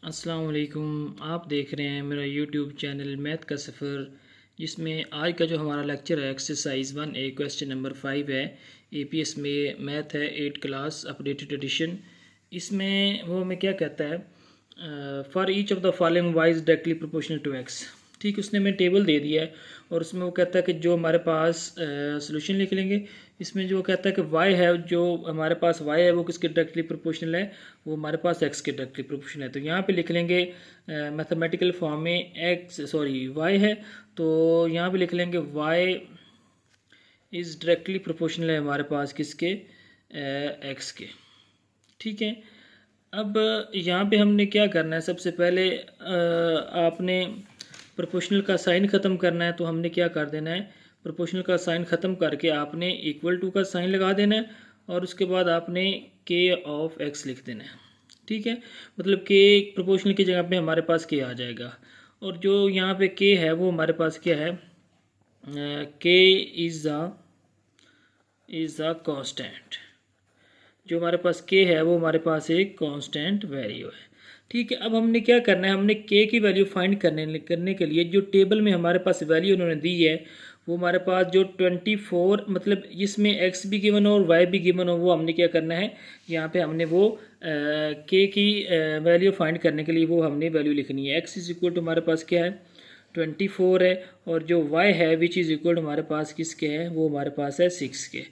अस्सलाम वालेकुम। आप देख रहे हैं मेरा यूट्यूब चैनल मैथ का सफ़र, जिसमें आज का जो हमारा लेक्चर है एक्सरसाइज 1A क्वेश्चन नंबर 5 है। APS में मैथ है 8 क्लास अपडेटेड एडिशन। इसमें वो हमें क्या कहता है, for each of the following y is directly proportional to x. ठीक, उसने हमें टेबल दे दिया है और उसमें वो कहता है कि जो हमारे पास सोल्यूशन लिख लेंगे। इसमें जो कहता है कि y है, जो हमारे पास y है वो किसके डायरेक्टली प्रोपोर्शनल है, वो हमारे पास x के डायरेक्टली प्रोपोर्शनल है। तो यहाँ पे लिख लेंगे मैथमेटिकल फॉर्म में y है, तो यहाँ पे लिख लेंगे y इज़ डायरेक्टली प्रोपोर्शनल है हमारे पास किसके, x के। ठीक है, अब यहाँ पे हमने क्या करना है, सबसे पहले आपने प्रोपोर्शनल का साइन ख़त्म करना है। तो हमने क्या कर देना है, प्रोपोर्शनल का साइन ख़त्म करके आपने इक्वल टू का साइन लगा देना है और उसके बाद आपने k ऑफ x लिख देना है। ठीक है, मतलब k प्रोपोर्शनल की जगह पे हमारे पास k आ जाएगा और जो यहाँ पे k है वो हमारे पास क्या है, k इज़ द कांस्टेंट। जो हमारे पास k है वो हमारे पास एक कांस्टेंट वैल्यू है। ठीक है, अब हमने क्या करना है, हमने k की वैल्यू फाइंड करने के लिए जो टेबल में हमारे पास वैल्यू उन्होंने दी है वो हमारे पास जो 24, मतलब इसमें x भी गिवन हो और y भी गिवन हो, वो हमने क्या करना है, यहाँ पे हमने वो k की वैल्यू फाइंड करने के लिए वो हमने वैल्यू लिखनी है। x इज इक्वल टू हमारे पास क्या है 24 है और जो y है विच इज़ इक्वल हमारे पास किसके है, वो हमारे पास है 6 के।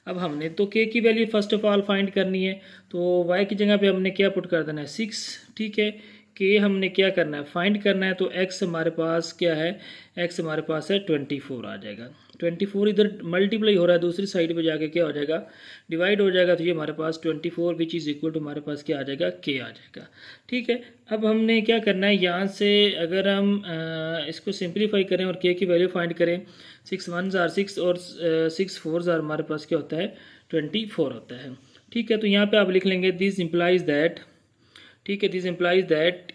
अब हमने तो k की value first of all find करनी है, तो y की जगह पे हमने क्या पुट कर देना है 6। ठीक है, k हमने क्या करना है फाइंड करना है, तो x हमारे पास क्या है, x हमारे पास है 24 आ जाएगा। 24 इधर मल्टीप्लाई हो रहा है, दूसरी साइड पे जाके क्या हो जाएगा, डिवाइड हो जाएगा। तो ये हमारे पास 24 विच इज़ इक्वल टू हमारे पास क्या आ जाएगा, k आ जाएगा। ठीक है, अब हमने क्या करना है, यहाँ से अगर हम इसको सिंप्लीफाई करें और k की वैल्यू फाइंड करें, 6 1 जार 6 और 6 4 जार हमारे पास क्या होता है 24 होता है। ठीक है, तो यहाँ पे आप लिख लेंगे दिस इम्प्लाइज दैट। ठीक है, दिस इम्प्लाइज दैट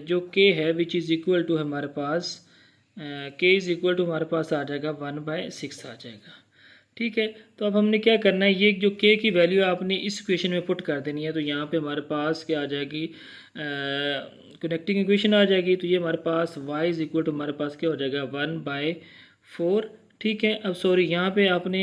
जो k है विच इज़ इक्वल टू हमारे पास k इज़ इक्वल टू हमारे पास आ जाएगा 1/6 आ जाएगा। ठीक है, तो अब हमने क्या करना है, ये जो k की वैल्यू आपने इस इक्वेशन में पुट कर देनी है। तो यहाँ पे हमारे पास क्या आ जाएगी, कनेक्टिंग इक्वेशन आ जाएगी। तो ये हमारे पास y इज़ इक्वल टू हमारे पास क्या हो जाएगा 1/4। ठीक है, अब सॉरी यहाँ पे आपने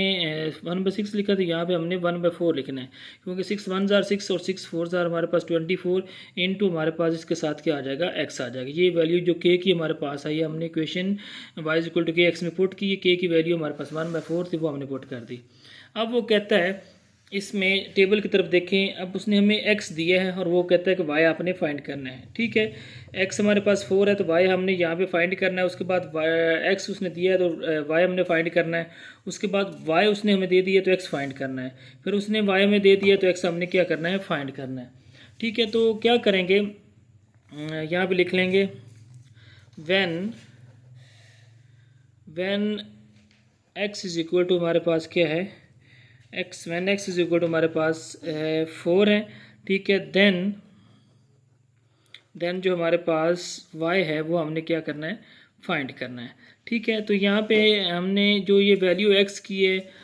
1/6 लिखा, तो यहाँ पे हमने 1/4 लिखना है, क्योंकि 6 1 जार 6 और 6 4 जार हमारे पास 24 इंटू हमारे पास इसके साथ क्या आ जाएगा x आ जाएगा। ये वैल्यू जो k की हमारे पास आई है, हमने equation y is equal to K x में पुट की, k की वैल्यू हमारे पास 1/4 थी, वो हमने पुट कर दी। अब वो कहता है, इसमें टेबल की तरफ देखें, अब उसने हमें x दिया है और वो कहता है कि y आपने फाइंड करना है। ठीक है, x हमारे पास 4 है तो y हमने यहाँ पे फाइंड करना है। उसके बाद x उसने दिया है तो y हमने फाइंड करना है। उसके बाद y उसने हमें दे दिया तो x फाइंड करना है। फिर उसने y हमें दे दिया तो x हमने क्या करना है, फाइंड करना है। ठीक है, तो क्या करेंगे, यहाँ पे लिख लेंगे when x is equal to हमारे पास क्या है, when x is equal to हमारे पास 4 है। ठीक है, देन जो हमारे पास y है वो हमने क्या करना है, फाइंड करना है। ठीक है, तो यहाँ पे हमने जो ये वैल्यू x की है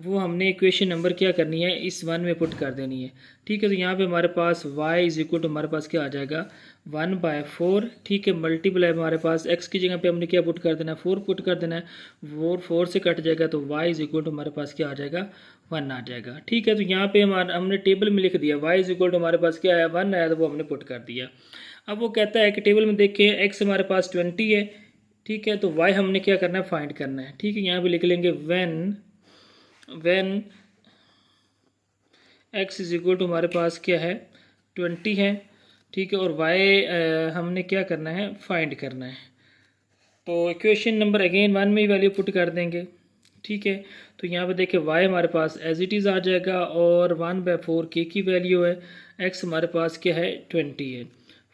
वो हमने इक्वेशन नंबर क्या करनी है, इस 1 में पुट कर देनी है। ठीक है, तो यहाँ पे हमारे पास y इज इक्वल टू हमारे पास क्या आ जाएगा 1/4। ठीक है, मल्टीप्लाई हमारे पास x की जगह पे हमने क्या पुट कर देना है, 4 पुट कर देना है। 4 से कट जाएगा तो y इज इक्वल टू हमारे पास क्या आ जाएगा 1 आ जाएगा। ठीक है, तो यहाँ पे हमने टेबल में लिख दिया y इज इक्वल टू हमारे पास क्या है 1 आया, तो वो हमने पुट कर दिया। अब वो कहता है कि टेबल में देखें x हमारे पास 20 है। ठीक है, तो y हमने क्या करना है, फाइंड करना है। ठीक है, यहाँ पे लिख लेंगे when x is equal to हमारे पास क्या है 20 है। ठीक है, और y हमने क्या करना है, फाइंड करना है। तो इक्वेशन नंबर अगेन 1 में ही वैल्यू पुट कर देंगे। ठीक है, तो यहाँ पे देखिए y हमारे पास एज इट इज़ आ जाएगा और 1/4 k की वैल्यू है। x हमारे पास क्या है 20 है।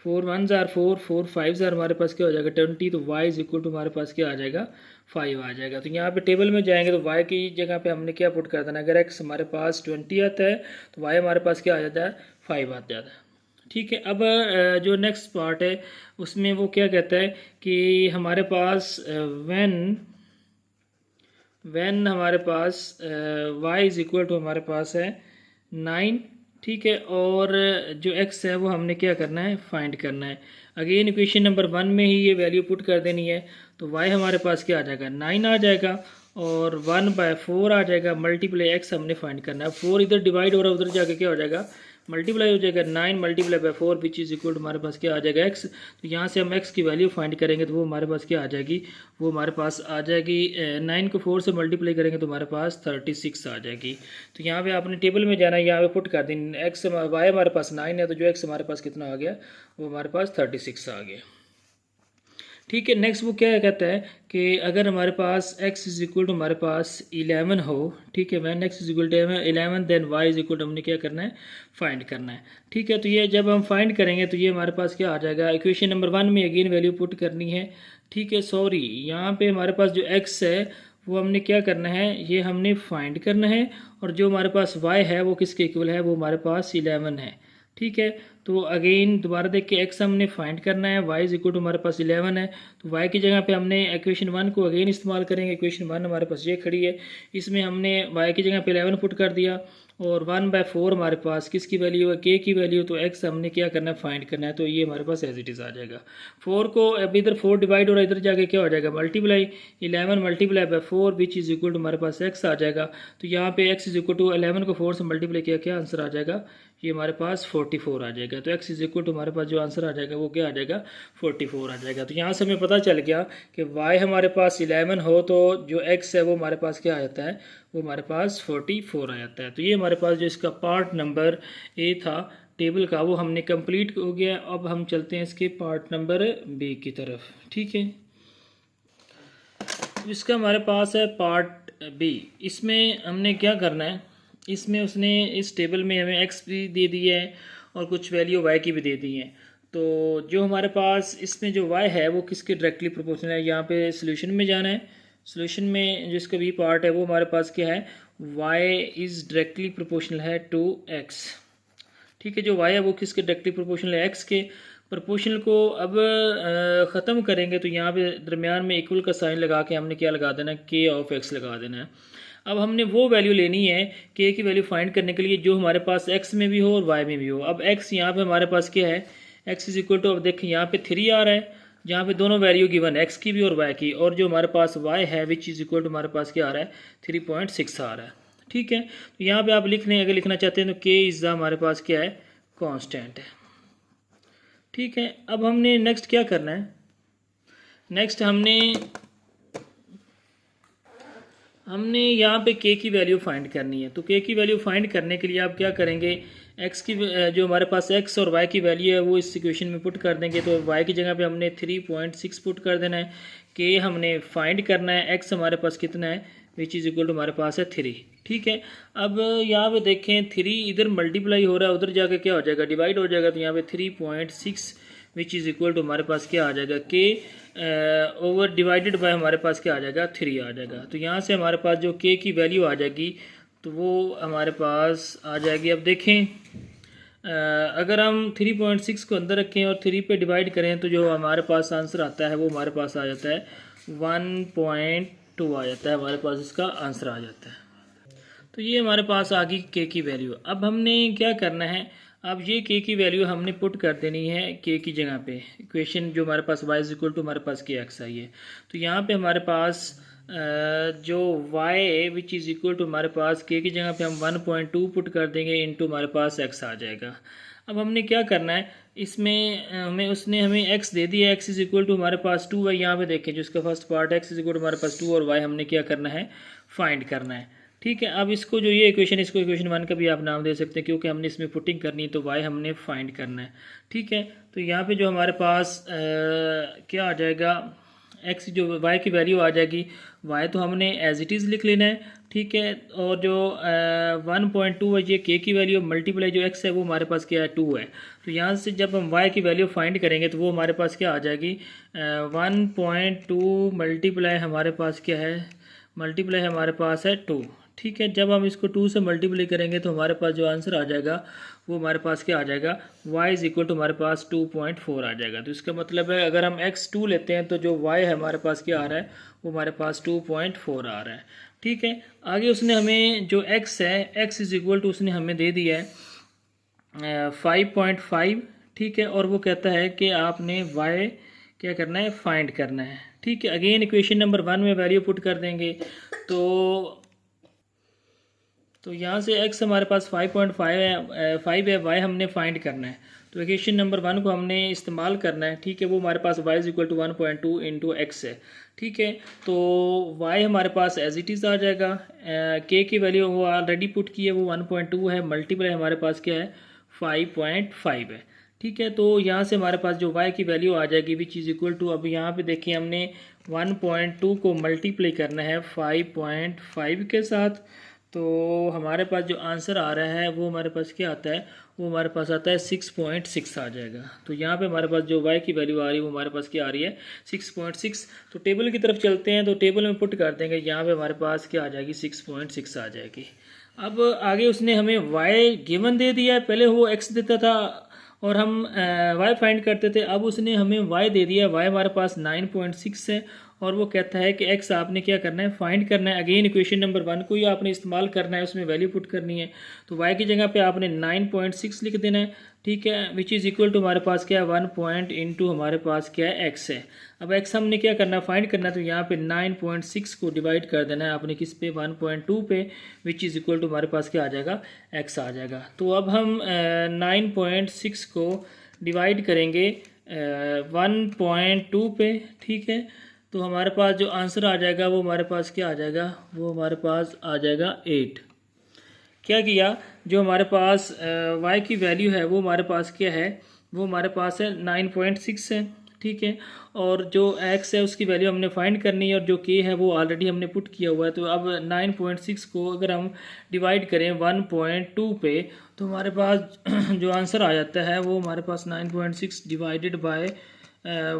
4 1 जार 4 4 5 जार हमारे पास क्या हो जाएगा 20, तो y इज इक्वल टू हमारे पास क्या आ जाएगा 5 आ जाएगा। तो यहाँ पे टेबल में जाएंगे तो y की जगह पे हमने क्या पुट कर देना, अगर x हमारे पास 20 आता है तो y हमारे पास क्या आ जाता है 5 आ जाता है। ठीक है, अब जो नेक्स्ट पार्ट है उसमें वो क्या कहता है कि हमारे पास व्हेन हमारे पास y इज इक्वल टू हमारे पास है 9। ठीक है। और जो x है वो हमने क्या करना है, फाइंड करना है। अगेन इक्वेशन नंबर 1 में ही ये वैल्यू पुट कर देनी है। तो y हमारे पास क्या आ जाएगा, 9 आ जाएगा, और 1/4 आ जाएगा, मल्टीप्लाई x हमने फाइंड करना है। 4 इधर डिवाइड हो रहा है, उधर जाके क्या हो जाएगा, मल्टीप्लाई हो जाएगा। 9 multiply by 4 which is equal to हमारे पास क्या आ जाएगा, x। तो यहाँ से हम x की वैल्यू फाइंड करेंगे तो वो हमारे पास क्या आ जाएगी, वो हमारे पास आ जाएगी 9 को 4 से मल्टीप्लाई करेंगे तो हमारे पास 36 आ जाएगी। तो यहाँ पे आपने टेबल में जाना है, यहाँ पे पुट कर दें x, y हमारे पास 9 है, तो जो x हमारे पास कितना आ गया, वो हमारे पास 36 आ गया। ठीक है। नेक्स्ट वो क्या कहता है कि अगर हमारे पास x इज इक्वल टू हमारे पास 11 हो, ठीक है, when x is equal to 11 then y is equal to हमने क्या करना है, फाइंड करना है। ठीक है। तो ये जब हम फाइंड करेंगे तो ये हमारे पास क्या आ जाएगा, इक्वेशन नंबर 1 में अगेन वैल्यू पुट करनी है। ठीक है, सॉरी, यहाँ पे हमारे पास जो x है वो हमने क्या करना है, ये हमने फाइंड करना है, और जो हमारे पास y है वो किसके इक्वल है, वो हमारे पास 11 है। ठीक है। तो अगेन दोबारा देख के x हमने फाइंड करना है, y इज इक्वल टू हमारे पास 11 है, तो y की जगह पे हमने इक्वेशन 1 को अगेन इस्तेमाल करेंगे। इक्वेशन 1 हमारे पास ये खड़ी है, इसमें हमने y की जगह पे 11 पुट कर दिया, और 1/4 हमारे पास किसकी वैल्यू है, k की वैल्यू। तो x हमने क्या करना है, फाइंड करना है, तो ये हमारे पास एज इट इज़ आ जाएगा। 4 को अब इधर 4 डिवाइड हो रहा है, इधर जाके क्या हो जाएगा, multiply 11 multiply by 4 which is equal to हमारे पास x आ जाएगा। तो यहाँ पे x इज इक्वल टू 11 को 4 से मल्टीप्लाई किया, क्या आंसर आ जाएगा, ये हमारे पास 44 आ जाएगा। तो x इज इक्वल टू हमारे पास जो आंसर आ जाएगा वो क्या आ जाएगा, 44 आ जाएगा। तो यहाँ से हमें पता चल गया कि y हमारे पास 11 हो तो जो x है वो हमारे पास क्या आ जाता है, वो हमारे पास 44 आ जाता है। तो ये हमारे पास जो इसका पार्ट नंबर ए था टेबल का वो हमने कंप्लीट हो गया। अब हम चलते हैं इसके पार्ट नंबर बी की तरफ। ठीक है, इसका हमारे पास है पार्ट बी। इसमें हमने क्या करना है, इसमें उसने इस टेबल में हमें x भी दे दी है और कुछ वैल्यू y की भी दे दी है। तो जो हमारे पास इसमें जो y है वो किसके डायरेक्टली प्रोपोर्शनल है, यहाँ पे सॉल्यूशन में जाना है। सॉल्यूशन में जो इसका बी पार्ट है वो हमारे पास क्या है, y इज़ डायरेक्टली प्रोपोर्शनल है टू x। ठीक है, जो y है वो किसके डायरेक्टली प्रोपोर्शनल है, x के। प्रोपोर्शनल को अब ख़त्म करेंगे तो यहाँ पे दरमियान में इक्वल का साइन लगा के हमने क्या लगा देना है, k ऑफ x लगा देना है। अब हमने वो वैल्यू लेनी है k की वैल्यू फाइंड करने के लिए जो हमारे पास x में भी हो और y में भी हो। अब x यहाँ पे हमारे पास क्या है, x इज इक्वल टू, अब देखें यहाँ पे 3 आ रहा है, जहाँ पे दोनों वैल्यू गिवन है, x की भी और y की, और जो हमारे पास y है विच इज इक्वल टू हमारे पास क्या आ रहा है, 3.6 आ रहा है। ठीक है, तो यहाँ पे आप लिख लें, अगर लिखना चाहते हैं तो k इज़ द हमारे पास क्या है, कांस्टेंट है। ठीक है, अब हमने नेक्स्ट क्या करना है, नेक्स्ट हमने यहाँ पे k की वैल्यू फाइंड करनी है। तो k की वैल्यू फाइंड करने के लिए आप क्या करेंगे, x की जो हमारे पास x और y की वैल्यू है वो इस इक्वेशन में पुट कर देंगे। तो y की जगह पे हमने 3.6 पुट कर देना है, k हमने फाइंड करना है, x हमारे पास कितना है, विच इज़ इक्वल टू हमारे पास है 3। ठीक है, अब यहाँ पे देखें 3 इधर मल्टीप्लाई हो रहा है, उधर जाके क्या हो जाएगा, डिवाइड हो जाएगा। तो यहाँ पे 3.6 विच इज़ इक्वल टू हमारे पास क्या आ जाएगा, k ओवर डिवाइडेड बाय हमारे पास क्या आ जाएगा, 3 आ जाएगा। तो यहाँ से हमारे पास जो k की वैल्यू आ जाएगी तो वो हमारे पास आ जाएगी। अब देखें अगर हम 3.6 को अंदर रखें और 3 पे डिवाइड करें तो जो हमारे पास आंसर आता है वो हमारे पास आ जाता है 1.2 आ जाता है, हमारे पास इसका आंसर आ जाता है। तो ये हमारे पास आ गई k की वैल्यू। अब हमने क्या करना है, अब ये k की वैल्यू हमने पुट कर देनी है k की जगह पे। इक्वेशन जो हमारे पास y इज इक्वल टू हमारे पास k x आई है, तो यहाँ पे हमारे पास जो y which is equal to हमारे पास k की जगह पे हम 1.2 पुट कर देंगे, इनटू हमारे पास x आ जाएगा। अब हमने क्या करना है, इसमें हमें x दे दिया, x इज इक्वल टू हमारे पास 2 है। यहाँ पे देखें जो इसका first part x is equal to हमारे पास 2 और y हमने क्या करना है, फाइंड करना है। ठीक है, अब इसको जो ये इक्वेशन, इसको इक्वेशन 1 का भी आप नाम दे सकते हैं क्योंकि हमने इसमें पुटिंग करनी है, तो y हमने फाइंड करना है। ठीक है, तो यहाँ पे जो हमारे पास क्या आ जाएगा, x जो y की वैल्यू आ जाएगी, y तो हमने एज इट इज़ लिख लेना है। ठीक है, और जो 1.2 है ये k की वैल्यू, मल्टीप्लाई जो x है वो हमारे पास क्या है, 2 है। तो यहाँ से जब हम y की वैल्यू फाइंड करेंगे तो वो हमारे पास क्या आ जाएगी, 1.2 मल्टीप्लाई हमारे पास क्या है, मल्टीप्लाई हमारे पास है 2। ठीक है, जब हम इसको 2 से मल्टीप्लाई करेंगे तो हमारे पास जो आंसर आ जाएगा वो हमारे पास क्या आ जाएगा, y इज इक्वल टू हमारे पास 2.4 आ जाएगा। तो इसका मतलब है अगर हम x 2 लेते हैं तो जो y है हमारे पास क्या आ रहा है, वो हमारे पास 2.4 आ रहा है। ठीक है, आगे उसने हमें जो x है, x इज इक्वल टू उसने हमें दे दिया है 5.5, ठीक है, और वो कहता है कि आपने y क्या करना है, फाइंड करना है, ठीक है। अगेन इक्वेशन नंबर 1 में वैल्यू पुट कर देंगे तो यहाँ से x हमारे पास 5.5 है, 5 है, y हमने फाइंड करना है। तो इक्वेशन नंबर 1 को हमने इस्तेमाल करना है, ठीक है। वो हमारे पास y is equal to 1.2 into x है, ठीक है। तो y हमारे पास एज इट इज़ आ जाएगा, k की वैल्यू वो ऑलरेडी पुट की है, वो 1.2 है, मल्टीप्लाई हमारे पास क्या है, 5.5 है, ठीक है। तो यहाँ से हमारे पास जो y की वैल्यू आ जाएगी विच इज़ इक्वल टू, अब यहाँ पे देखिए हमने 1.2 को मल्टीप्लाई करना है 5.5 के साथ, तो हमारे पास जो आंसर आ रहा है वो हमारे पास क्या आता है, वो हमारे पास आता है 6.6 आ जाएगा। तो यहाँ पे हमारे पास जो y की वैल्यू आ रही है वो हमारे पास क्या आ रही है, 6.6। तो टेबल की तरफ चलते हैं, तो टेबल में पुट कर देंगे, यहाँ पे हमारे पास क्या आ जाएगी, 6.6 आ जाएगी। अब आगे उसने हमें y गिवन दे दिया है, पहले वो x देता था और हम y फाइंड करते थे, अब उसने हमें y दे दिया, y हमारे पास 9.6 है और वो कहता है कि x आपने क्या करना है, फाइंड करना है। अगेन इक्वेशन नंबर 1 को ही आपने इस्तेमाल करना है, उसमें वैल्यू पुट करनी है। तो y की जगह पे आपने 9.6 लिख देना है, ठीक है, विच इज़ इक्वल टू हमारे पास क्या है, 1 पॉइंट इंटू हमारे पास क्या है, x है। अब x हमने क्या करना है, फाइंड करना है, तो यहाँ पे 9.6 को डिवाइड कर देना है आपने किस पे, 1.2 पे, विच इज़ इक्वल टू हमारे पास क्या आ जाएगा, x आ जाएगा। तो अब हम 9.6 को डिवाइड करेंगे 1.2 पे, ठीक है। तो हमारे पास जो आंसर आ जाएगा वो हमारे पास क्या आ जाएगा, वो हमारे पास आ जाएगा 8। क्या किया, जो हमारे पास y की वैल्यू है वो हमारे पास क्या है, वो हमारे पास है 9.6 है, ठीक है। और जो x है उसकी वैल्यू हमने फाइंड करनी है और जो k है वो ऑलरेडी हमने पुट किया हुआ है। तो अब 9.6 को अगर हम डिवाइड करें 1.2 पे, तो हमारे पास जो आंसर आ जाता है वो हमारे पास 9.6 डिवाइडेड बाय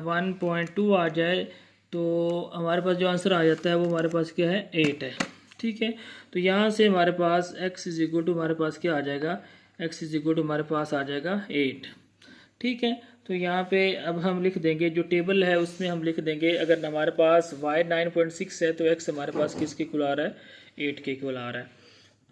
1.2 आ जाए, तो हमारे पास जो आंसर आ जाता है वो हमारे पास क्या है, 8 है, ठीक है। तो यहाँ से हमारे पास x इज इक्वल टू हमारे पास क्या आ जाएगा, x इज इक्वल टू हमारे पास आ जाएगा 8, ठीक है। तो यहाँ पे अब हम लिख देंगे, जो टेबल है उसमें हम लिख देंगे, अगर हमारे पास y 9.6 है तो x हमारे पास किसके इक्वल आ रहा है, 8 के इक्वल आ रहा है।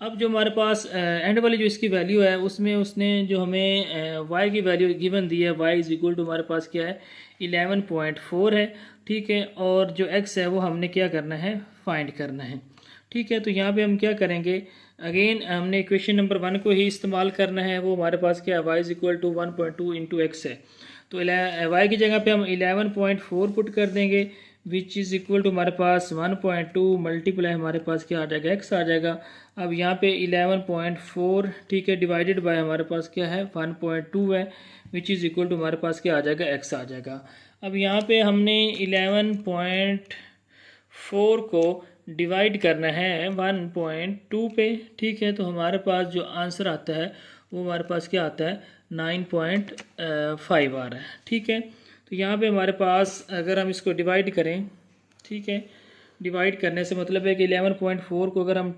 अब जो हमारे पास एंड वाली जो इसकी वैल्यू है उसमें उसने जो हमें y की वैल्यू गिवन दी है, y इज इक्वल टू हमारे पास क्या है, 11.4 है, ठीक है। और जो x है वो हमने क्या करना है, फाइंड करना है, ठीक है। तो यहाँ पे हम क्या करेंगे, अगेन हमने इक्वेशन नंबर 1 को ही इस्तेमाल करना है, वो हमारे पास क्या है, y is equal to 1.2 into x है। तो y की जगह पे हम 11.4 पुट कर देंगे, विच इज़ इक्वल टू हमारे पास 1.2 मल्टीप्लाई हमारे पास क्या आ जाएगा, x आ जाएगा। अब यहाँ पे 11.4, ठीक है, डिवाइडेड बाय हमारे पास क्या है, 1.2 है, विच इज़ इक्वल टू हमारे पास क्या आ जाएगा, x आ जाएगा। अब यहाँ पे हमने 11.4 को डिवाइड करना है 1.2 पे, ठीक है। तो हमारे पास जो आंसर आता है वो हमारे पास क्या आता है, 9.5 आ रहा है, ठीक है। तो यहाँ पे हमारे पास अगर हम इसको डिवाइड करें, ठीक है, डिवाइड करने से मतलब है कि 11.4 को अगर हम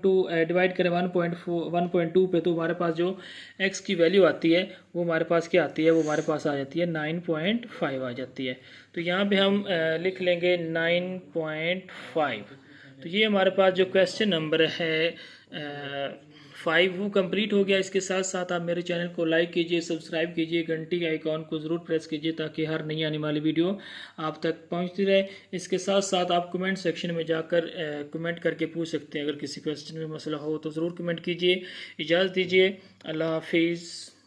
डिवाइड करें 1.2 पे, तो हमारे पास जो x की वैल्यू आती है वो हमारे पास क्या आती है, वो हमारे पास आ जाती है 9.5 आ जाती है। तो यहाँ पे हम लिख लेंगे 9.5। तो ये हमारे पास जो क्वेश्चन नंबर है 5 वो कंप्लीट हो गया। इसके साथ साथ आप मेरे चैनल को लाइक कीजिए, सब्सक्राइब कीजिए, घंटी के आइकॉन को ज़रूर प्रेस कीजिए ताकि हर नई आने वाली वीडियो आप तक पहुंचती रहे। इसके साथ साथ आप कमेंट सेक्शन में जाकर कमेंट करके पूछ सकते हैं, अगर किसी क्वेश्चन में मसला हो तो ज़रूर कमेंट कीजिए। इजाज़त दीजिए, अल्लाह हाफिज़।